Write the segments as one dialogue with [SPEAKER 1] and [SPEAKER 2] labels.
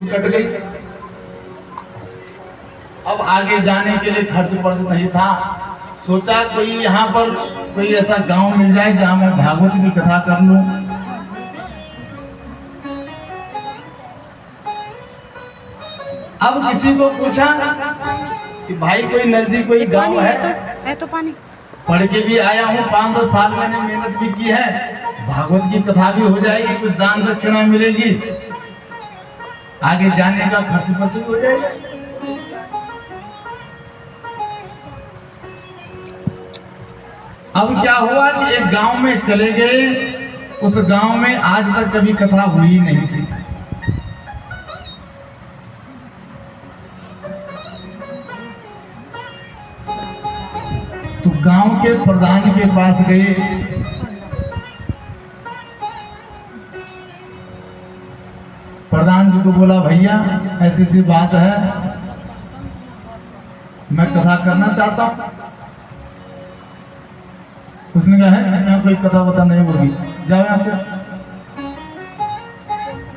[SPEAKER 1] Cut गई। अब आगे जाने के लिए खर्च पर्च नहीं था। सोचा कोई यहाँ पर कोई ऐसा गांव मिल जाए जहां मैं भागवत की कथा कर लूं। अब किसी को पूछा कि भाई कोई नजदीक कोई गांव है
[SPEAKER 2] तो पानी
[SPEAKER 1] पढ़ के भी आया हूँ, 5-10 साल मैंने मेहनत भी की है, भागवत की कथा भी हो जाएगी, कुछ दान दक्षिणा मिलेगी, आगे जाने का खर्च पर्च हो जाएगा। अब क्या हुआ कि एक गांव में चले गए। उस गांव में आज तक कभी कथा हुई नहीं थी। तो गांव के प्रधान के पास गए। प्रधान जी को बोला, भैया ऐसी सी बात है, मैं कथा करना चाहता हूं। उसने कहा है यहाँ कोई कथा बता नहीं होगी, जाओ यहाँ से।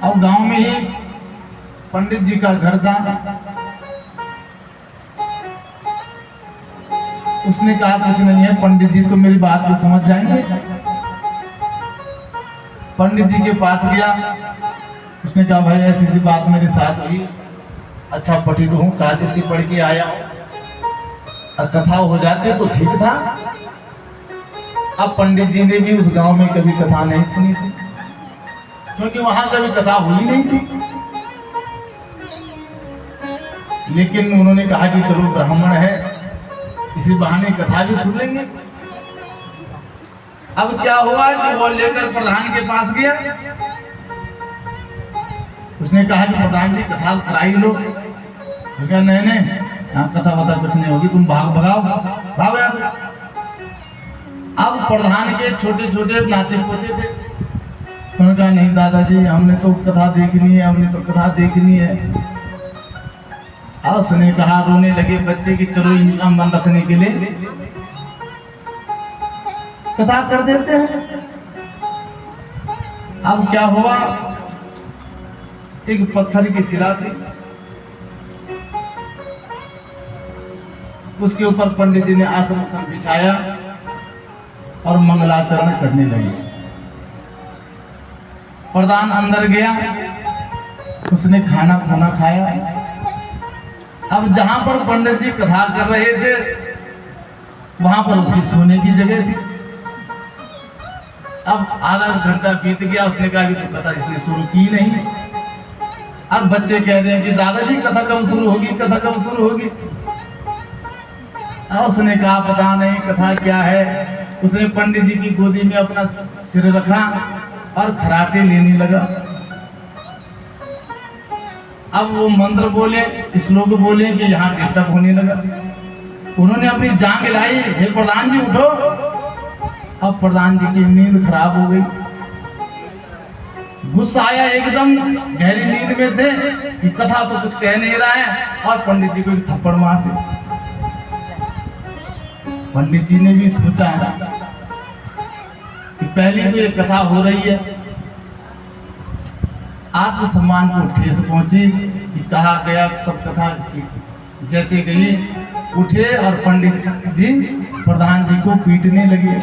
[SPEAKER 1] अब गांव में ही पंडित जी का घर था। उसने कहा कुछ नहीं है, पंडित जी तो मेरी बात को समझ जाएंगे। पंडित जी के पास गया। उसने कहा भाई ऐसी सी बात मेरे साथ हुई, अच्छा पठित हूँ, काशी से पढ़ के आया हूँ, और कथा हो जाती तो ठीक था। अब पंडित जी ने भी उस गांव में कभी कथा नहीं सुनी थी, क्योंकि वहां कभी कथा हुई नहीं थी। लेकिन उन्होंने कहा कि चलो ब्राह्मण है, इसी बहाने कथा भी सुन लेंगे। अब क्या हुआ कि वो लेकर प्रधान के पास गया। उसने कहा कि प्रधान जी कथा कराई लो। नहीं नहीं, यहाँ कथा वथा कुछ नहीं होगी, तुम भगाओ यहाँ से। अब प्रधान के छोटे छोटे नाते पोते थे। उन्होंने कहा नहीं दादाजी, हमने तो कथा देखनी है, हमने तो कथा देखनी है। और उसने कहा, रोने लगे बच्चे कि चलो इनका मन रखने के लिए कथा कर देते हैं। अब क्या हुआ, एक पत्थर की शिला थी, उसके ऊपर पंडित जी ने आसन बिछाया और मंगलाचरण करने लगे। प्रधान अंदर गया, उसने खाना खाना खाया। अब जहां पर पंडित जी कथा कर रहे थे वहां पर उसकी सोने की जगह थी। अब आधा घंटा बीत गया। उसने कहा कि तो कथा इसने शुरू की नहीं। अब बच्चे कह रहे हैं कि दादाजी कथा कब शुरू होगी, कथा कब शुरू होगी। अब उसने कहा पता नहीं कथा क्या है। उसने पंडित जी की गोदी में अपना सिर रखा और खराटे लेने लगा। अब वो मंत्र बोले, श्लोक बोले कि यहाँ डिस्टर्ब होने लगा। उन्होंने अपनी जांग लाई, हे प्रधान जी उठो। अब प्रधान जी की नींद खराब हो गई। गुस्सा आया, एकदम गहरी नींद में थे कि कथा तो कुछ कह नहीं रहा है, और पंडित जी को एक थप्पड़ मार दिया। पंडित जी ने भी सोचा कि पहली तो ये कथा हो रही है, आत्मसम्मान को ठेस पहुंची कि कहा गया सब कथा जैसे गई। उठे और पंडित जी प्रधान जी को पीटने लगे।